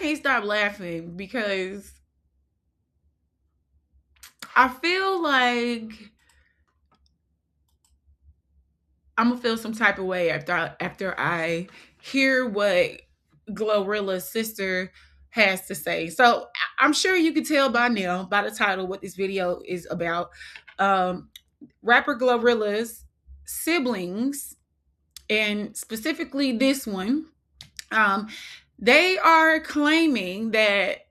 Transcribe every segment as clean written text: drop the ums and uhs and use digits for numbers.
can't stop laughing because I feel like I'm gonna feel some type of way after I hear what Glorilla's sister has to say. So I'm sure you can tell by now by the title what this video is about. Um, Rapper Glorilla's siblings, and specifically this one, um, they are claiming that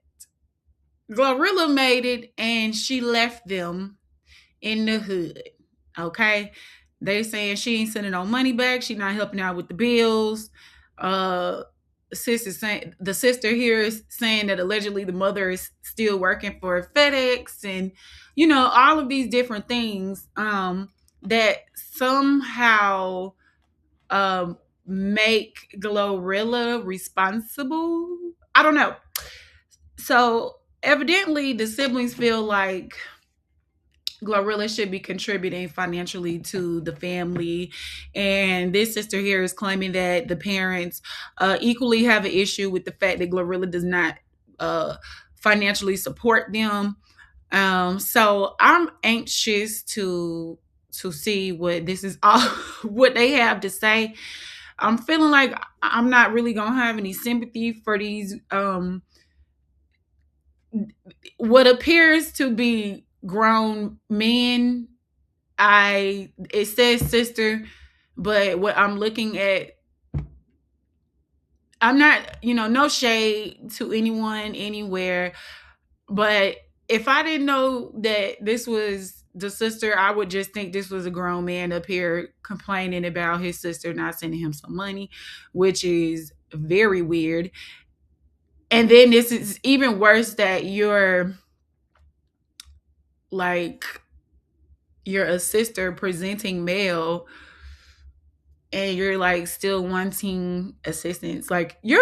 Glorilla made it and she left them in the hood. Okay. They saying she ain't sending no money back. She not helping out with the bills. Uh the sister here is saying that allegedly the mother is still working for FedEx and all of these different things that somehow um make Glorilla responsible. I don't know. So evidently the siblings feel like Glorilla should be contributing financially to the family. And this sister here is claiming that the parents equally have an issue with the fact that Glorilla does not financially support them. So I'm anxious to see what this is all what they have to say. I'm feeling like I'm not really gonna have any sympathy for these what appears to be grown men. It says sister, but what I'm looking at, I'm not, no shade to anyone anywhere, but if I didn't know that this was the sister, I would just think this was a grown man up here complaining about his sister not sending him some money, which is very weird. And then this is even worse that you're a sister presenting mail and you're like still wanting assistance. Like you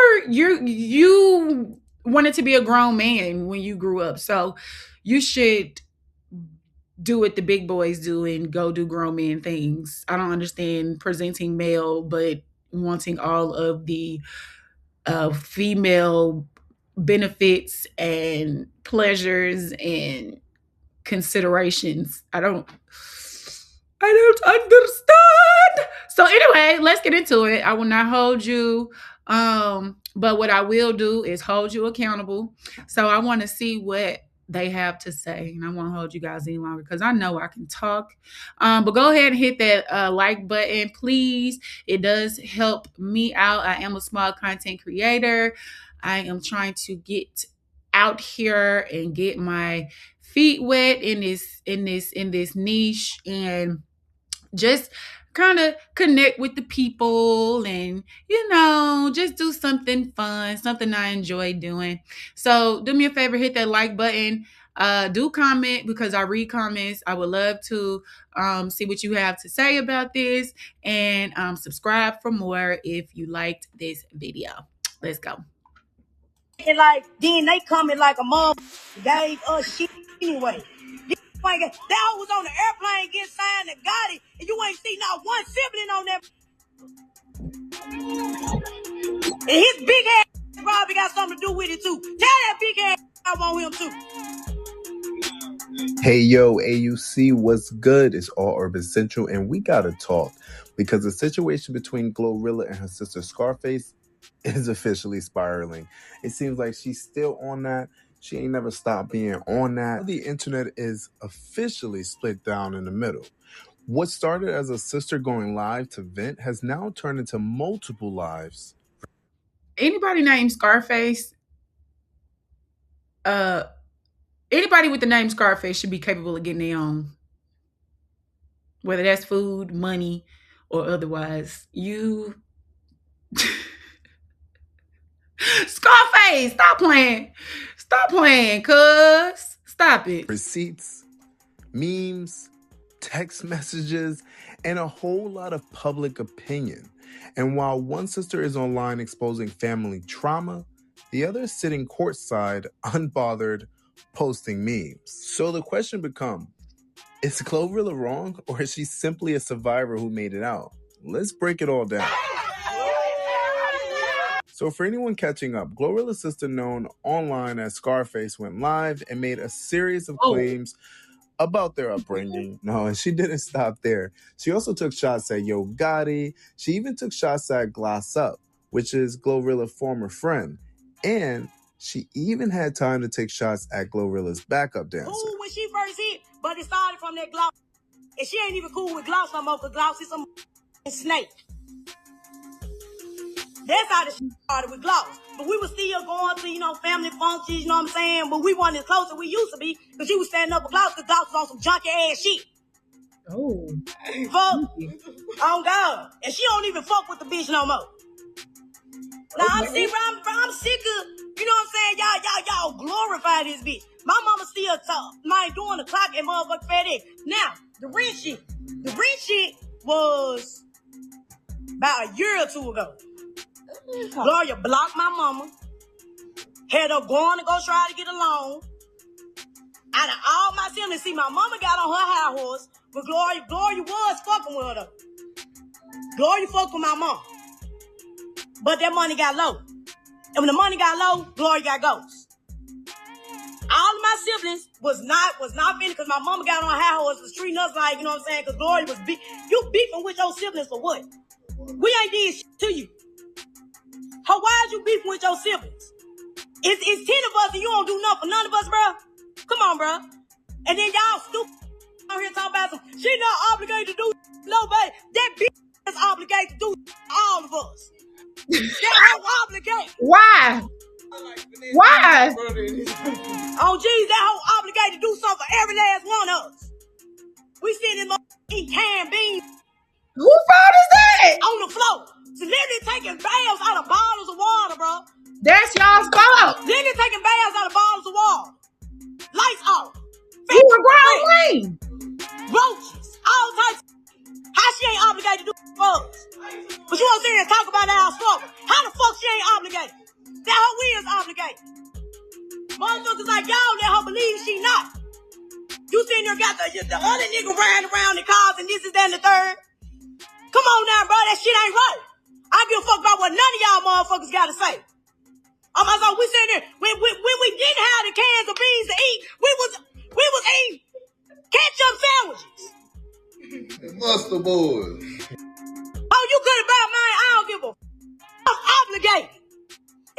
wanted to be a grown man when you grew up. So you should do what the big boys do and go do grown man things. I don't understand presenting mail but wanting all of the female benefits and pleasures and considerations. I don't understand. So anyway, let's get into it. I will not hold you. But what I will do is hold you accountable. So I want to see what they have to say. And I won't hold you guys any longer because I know I can talk. But go ahead and hit that like button, please. It does help me out. I am a small content creator. I am trying to get out here and get my feet wet in this niche and just kind of connect with the people and just do something fun, something I enjoy doing. So do me a favor, hit that like button. Do comment because I read comments. I would love to see what you have to say about this, and subscribe for more if you liked this video. Let's go. And like then they coming like a mom gave us shit anyway. That was on the airplane getting signed and got it, and you ain't see not one sibling on that. And his big ass probably got something to do with it too. Tell that big ass I want him too. Hey yo, AUC, what's good? It's All Urban Central, and we gotta talk because the situation between Glorilla and her sister Scarface is officially spiraling. It seems like she's still on that. She ain't never stopped being on that. The internet is officially split down in the middle. What started as a sister going live to vent has now turned into multiple lives. Anybody named Scarface, anybody with the name Scarface should be capable of getting their own. Whether that's food, money, or otherwise. You Scarface, stop playing. Stop playing, cuz. Stop it. Receipts, memes, text messages, and a whole lot of public opinion. And while one sister is online exposing family trauma, the other is sitting courtside, unbothered, posting memes. So the question becomes, is Glorilla wrong, or is she simply a survivor who made it out? Let's break it all down. So, for anyone catching up, Glorilla's sister, known online as Scarface, went live and made a series of Oh, claims about their upbringing. No, and she didn't stop there. She also took shots at Yo Gotti. She even took shots at Gloss Up, which is Glorilla's former friend. And she even had time to take shots at Glorilla's backup dancer. Cool when she first hit, but it started from that Gloss. And she ain't even cool with Gloss no more, because Gloss is a snake. That's how the shit started with Gloss. But we were still going to, family functions, you know what I'm saying? But we weren't as close as we used to be, because she was standing up with Gloss, because Gloss was on some junky ass shit. oh. Fuck. Oh, God. And she don't even fuck with the bitch no more. Now, I'm sick of, you know what I'm saying? Y'all glorify this bitch. My mama still tough. Like, doing the clock and motherfucking FedEx. Now, the rent shit was about a year or two ago. Gloria blocked my mama. Had her going to go try to get a loan. Out of all my siblings, see, my mama got on her high horse, but Gloria was fucking with her. Gloria fucked with my mom. But that money got low. And when the money got low, Gloria got ghosts. All of my siblings was not finna, because my mama got on her high horse, was treating us like, you know what I'm saying, because Gloria was you beefing with your siblings for what? We ain't did shit to you. How why is you beefing with your siblings? It's 10 of us and you don't do nothing for none of us, bro. Come on, bro. And then y'all stupid out here talking about she not obligated to do nobody. That bitch is obligated to do all of us. That whole obligated. Why? Why? Oh, geez, that whole obligated to do something for every last one of us. We sitting in eating canned beans. Who fault is that? On the floor. So literally taking baths out of bottles of water, bro. That's y'all's fault. Literally taking baths out of bottles of water. Lights off. You were grown lame. Roaches. All types. How she ain't obligated to do for us? But you want to sit here and talk about our struggle. How the fuck she ain't obligated? That hoe we is obligated. Motherfuckers like y'all let her believe she not. You sitting there got the other nigga riding around the cars and this is that and the third. Come on now, bro. That shit ain't right. I give a fuck about what none of y'all motherfuckers got to say. Oh my God, we sitting there when we didn't have the cans of beans to eat, we was eating ketchup sandwiches. Mustard boys. Oh, you could have bought mine. I don't give a I'm obligated.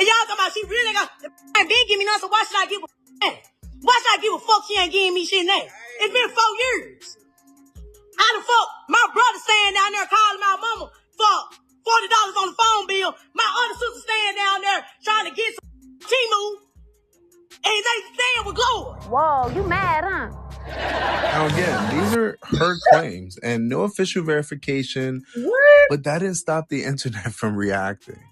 And y'all talking about she really got ain't been giving me nothing, so why should I give a fuck? Why should I give a fuck she ain't giving me shit now? It's been 4 years. How the fuck my brother staying down there calling my mama for $40 on the phone bill? My other sister staying down there trying to get some Timu, and they staying with Glory. Whoa, you mad, huh? Now, again, these are her claims and no official verification, What? but that didn't stop the internet from reacting.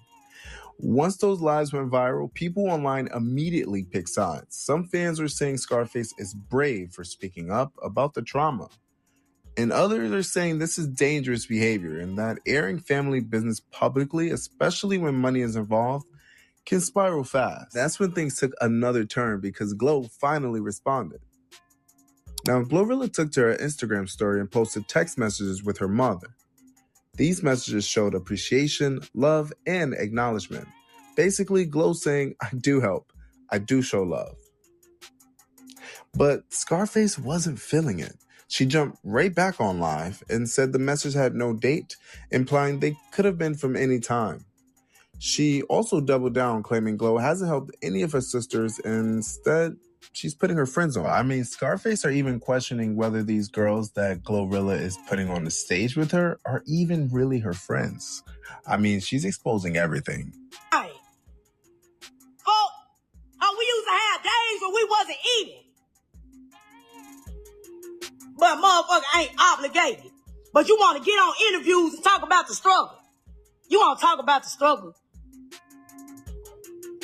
Once those lives went viral, people online immediately picked sides. Some fans were saying Scarface is brave for speaking up about the trauma. And others are saying this is dangerous behavior and that airing family business publicly, especially when money is involved, can spiral fast. That's when things took another turn because Glo finally responded. Now, Glorilla took to her Instagram story and posted text messages with her mother. These messages showed appreciation, love, and acknowledgement. Basically, Glo saying, I do help. I do show love. But Scarface wasn't feeling it. She jumped right back on live and said the message had no date, implying they could have been from any time. She also doubled down, claiming Glo hasn't helped any of her sisters, and instead, she's putting her friends on. I mean, Scarface are even questioning whether these girls that Glorilla is putting on the stage with her are even really her friends. I mean, she's exposing everything. Hey, fuck, how we used to have days when we wasn't eating. But motherfucker ain't obligated. But you want to get on interviews and talk about the struggle. You want to talk about the struggle.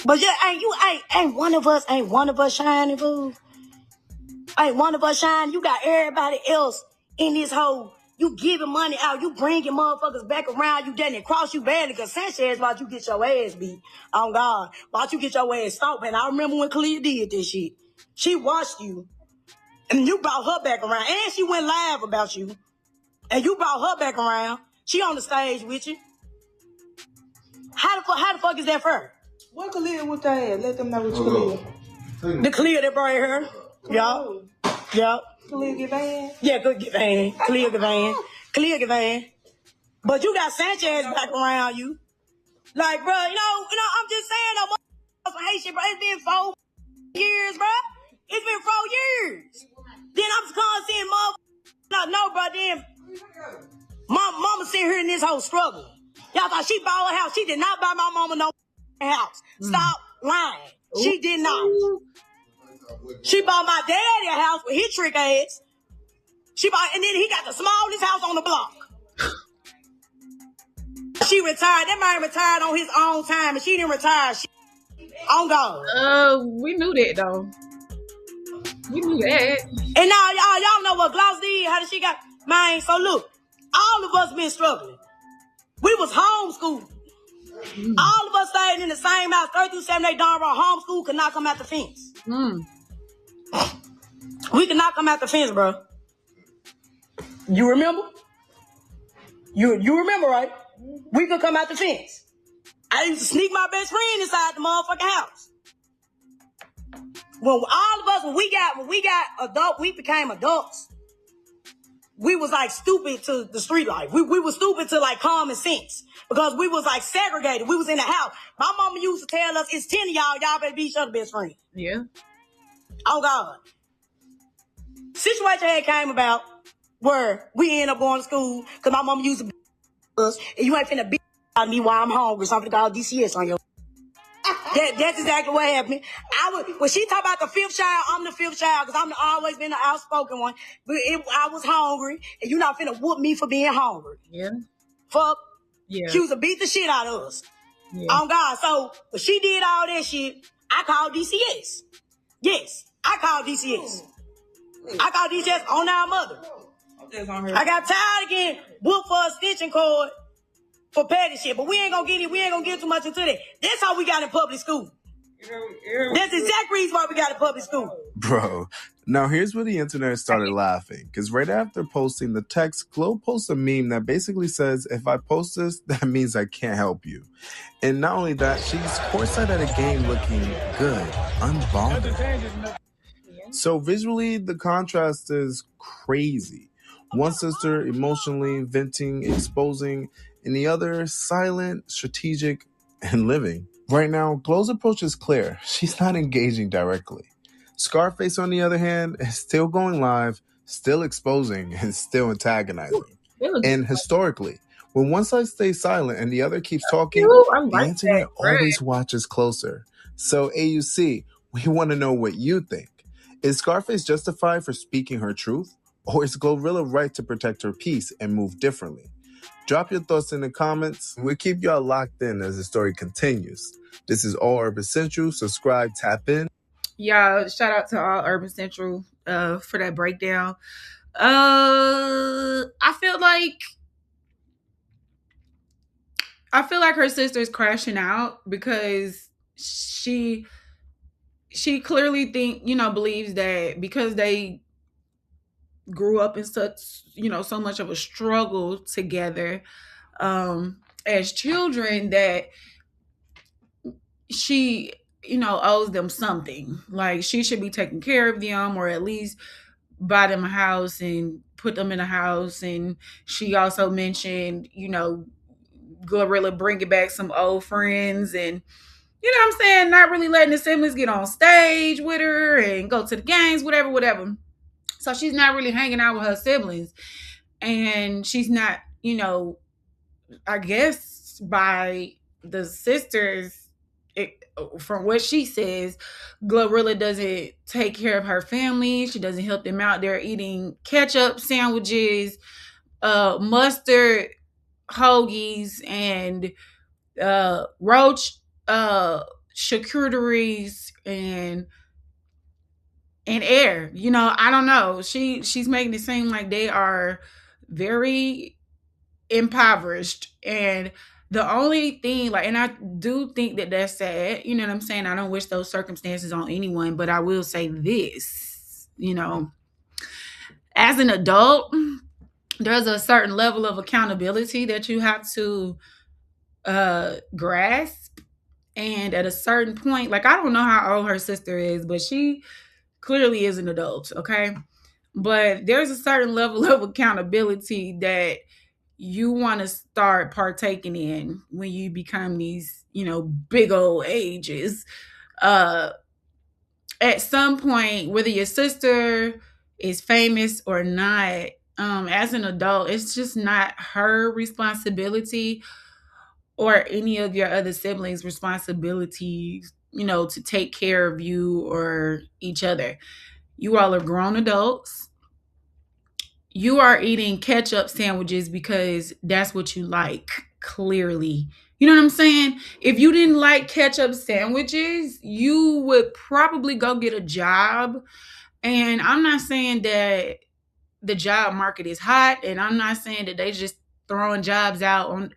But yeah, ain't one of us shining, fool. Ain't one of us shining. You got everybody else in this hole. You giving money out. You bringing motherfuckers back around. You didn't cross you badly because Sanchez watch you get your ass beat. Oh God, watch you get your ass stomped. And I remember when Kalia did this shit. She watched you. And you brought her back around. And she went live about you. And you brought her back around. She on the stage with you. How the fuck is that fair? What Khalil with that? Let them know what you Khalil. The Khalil that brought her. Yup. Yup. Khalil get banned? Yeah, good get banned. Khalil get banned. Khalil get banned. But you got Sanchez back around you. Like, bro, I'm just saying, no motherfucker hate shit, bro. It's been 4 years, bro. It's been 4 years. Then I'm just seeing motherfuckers. No, bro, then mama sitting here in this whole struggle. Y'all thought she bought a house. She did not buy my mama no house. Stop lying. She did not. She bought my daddy a house with his trick ass. And then he got the smallest house on the block. She retired. That man retired on his own time, and she didn't retire. She on God. We knew that though. We knew that. And now y'all know what Gloss did. How did she got? Man, so look, all of us been struggling. We was homeschooled. All of us stayed in the same house, 3rd through 7th. They darn right homeschool could not come out the fence. We could not come out the fence, bro. You remember? You remember, right? We could come out the fence. I used to sneak my best friend inside the motherfucking house. When all of us, when we got adult, we became adults. We was like stupid to the street life. We was stupid to like common sense because we was like segregated. We was in the house. My mama used to tell us, it's 10 of y'all better be each other best friend. Yeah. Oh God. Situation had came about where we ended up going to school because my mama used to be us, and you ain't finna be out of me while I'm hungry. Something called DCS on your. That's exactly what happened. When she talk about the 5th child, I'm the 5th child because I'm always been the outspoken one. But I was hungry, and you not finna whoop me for being hungry. Yeah. Fuck. Yeah. She was to beat the shit out of us. Yeah. On God. So when she did all that shit, I called DCS. Yes, I called DCS. I called DCS on our mother. I got tired of getting whooped for a stitching cord for petty shit, but we ain't gonna get too much into that. That's how we got in public school. That's the exact reason why we got in public school. Bro, now here's where the internet started laughing. Because right after posting the text, Glo posts a meme that basically says, if I post this, that means I can't help you. And not only that, she's courtside at a game looking good, unbothered. So visually, the contrast is crazy. One sister emotionally venting, exposing, and the other silent, strategic, and living. Right now, Glo's approach is clear. She's not engaging directly. Scarface, on the other hand, is still going live, still exposing, and still antagonizing. And historically, when one side stays silent and the other keeps talking, the internet always watches closer. So AUC, we want to know what you think. Is Scarface justified for speaking her truth? Or is Glorilla right to protect her peace and move differently? Drop your thoughts in the comments. We'll keep y'all locked in as the story continues. This is All Urban Central. Subscribe, tap in. Y'all, shout out to All Urban Central for that breakdown. I feel like her sister's crashing out because she clearly believes that because they grew up in such, so much of a struggle together as children that she, owes them something. Like she should be taking care of them or at least buy them a house and put them in a house. And she also mentioned, Glorilla bringing back some old friends and, what I'm saying, not really letting the siblings get on stage with her and go to the games, whatever. So she's not really hanging out with her siblings. And she's not, I guess by the sisters, from what she says, Glorilla doesn't take care of her family. She doesn't help them out. They're eating ketchup sandwiches, mustard hoagies, and roach charcuteries and air. I don't know. She's making it seem like they are very impoverished, and the only thing, and I do think that that's sad. You know what I'm saying? I don't wish those circumstances on anyone, but I will say this, as an adult, there's a certain level of accountability that you have to grasp. And at a certain point, like, I don't know how old her sister is, but she clearly is an adult, okay? But there's a certain level of accountability that you want to start partaking in when you become these, big old ages. Uh at some point, whether your sister is famous or not, as an adult, it's just not her responsibility or any of your other siblings' responsibilities, to take care of you or each other. You all are grown adults. You are eating ketchup sandwiches because that's what you like, clearly. You know what I'm saying? If you didn't like ketchup sandwiches, you would probably go get a job. And I'm not saying that the job market is hot, and I'm not saying that they just throwing jobs out on,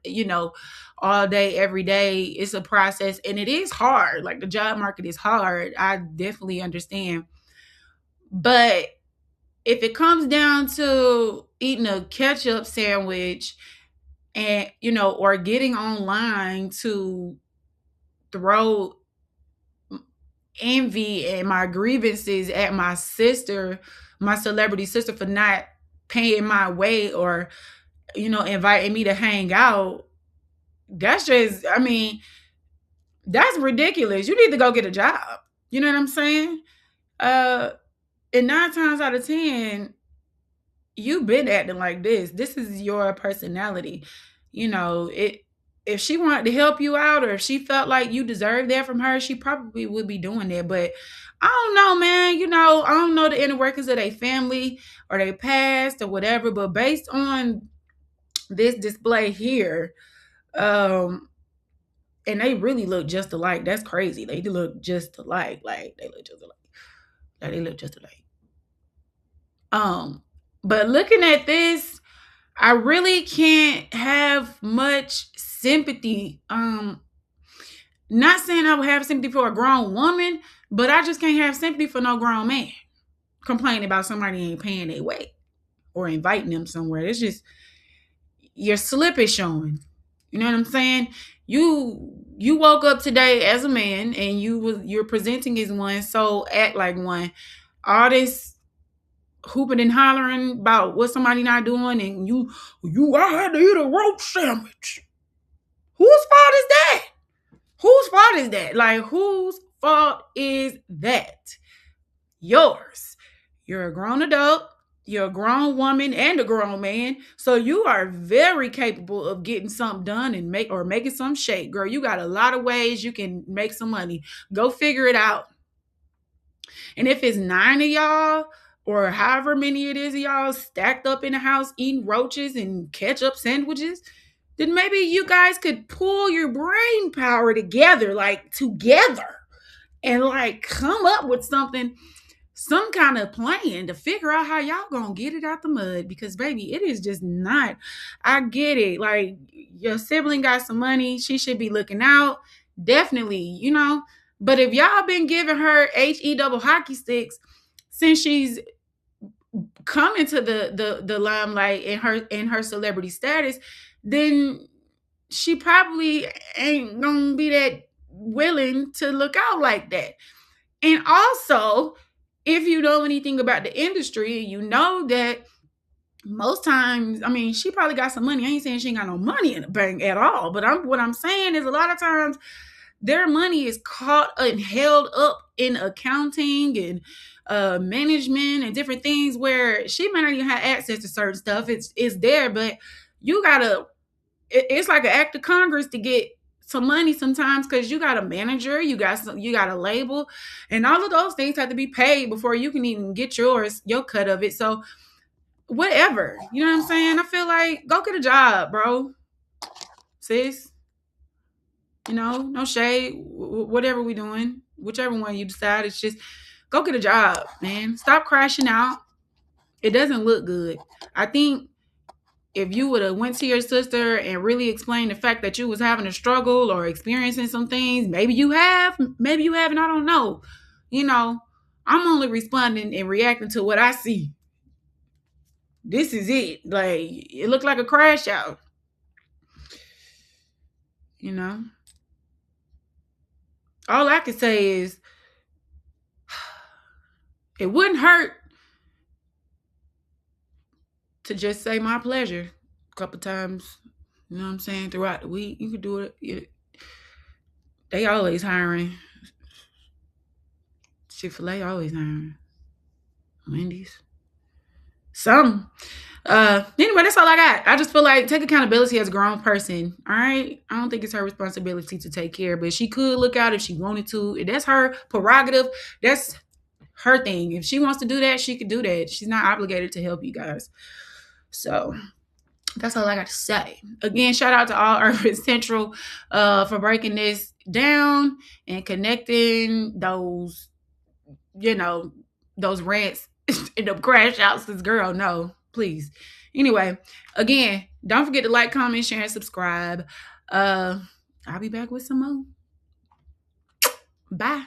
all day, every day. It's a process, and it is hard. Like, the job market is hard. I definitely understand. But if it comes down to eating a ketchup sandwich and, or getting online to throw envy and my grievances at my sister, my celebrity sister, for not paying my way or, inviting me to hang out, that's just, I mean, that's ridiculous. You need to go get a job. You know what I'm saying? Uh, and 9 times out of 10, you've been acting like this. This is your personality. It, if she wanted to help you out, or if she felt like you deserved that from her, she probably would be doing that. But I don't know, man. I don't know the inner workings of their family or their past or whatever. But based on this display here, um, and they really look just alike. That's crazy. They look just alike. Like, they look just alike. Like, they look just alike. But looking at this, I really can't have much sympathy. Not saying I would have sympathy for a grown woman, but I just can't have sympathy for no grown man complaining about somebody ain't paying their way or inviting them somewhere. It's just, your slip is showing. You know what I'm saying? You woke up today as a man, and you're presenting as one, so act like one. All this hooping and hollering about what somebody not doing, and I had to eat a roast sandwich. Whose fault is that? Whose fault is that? Like, whose fault is that? Yours. You're a grown adult. You're a grown woman and a grown man. So you are very capable of getting something done and making some shake. Girl, you got a lot of ways you can make some money. Go figure it out. And if it's 9 of y'all, or however many it is of y'all stacked up in the house eating roaches and ketchup sandwiches, then maybe you guys could pull your brain power together, and like come up with something, some kind of plan to figure out how y'all gonna get it out the mud. Because baby, it is just not. I get it. Like, your sibling got some money, she should be looking out. Definitely. But if y'all been giving her HE double hockey sticks since she's come into the limelight in her celebrity status, then she probably ain't gonna be that willing to look out like that. And also, if you know anything about the industry, you know that most times, I mean, she probably got some money. I ain't saying she ain't got no money in the bank at all, but what I'm saying is, a lot of times their money is caught and held up in accounting and management and different things, where she might not even have access to certain stuff. It's there, but you gotta. It's like an act of Congress to get some money sometimes, because you got a manager, you got a label, and all of those things have to be paid before you can even get your cut of it. So whatever, you know what I'm saying? I feel like, go get a job, bro, sis. No shade, whatever we doing, whichever one you decide. It's just, go get a job, man. Stop crashing out. It doesn't look good. I think if you would have went to your sister and really explained the fact that you was having a struggle or experiencing some things, maybe you have, maybe you haven't, I don't know. I'm only responding and reacting to what I see. This is it. Like, it looked like a crash out. you know. All I can say is it wouldn't hurt to just say my pleasure a couple times, you know what I'm saying, throughout the week. You could do it. They always hiring. Chick-fil-A always hiring. Wendy's. Some. Anyway, that's all I got. I just feel like take accountability as a grown person. All right. I don't think it's her responsibility to take care, but she could look out if she wanted to. If that's her prerogative. That's her thing. If she wants to do that, she could do that. She's not obligated to help you guys. So that's all I got to say. Again, shout out to all Urban Central for breaking this down and connecting those, those rants and them crash outs. This girl, no, please. Anyway, again, don't forget to like, comment, share, and subscribe. I'll be back with some more. Bye.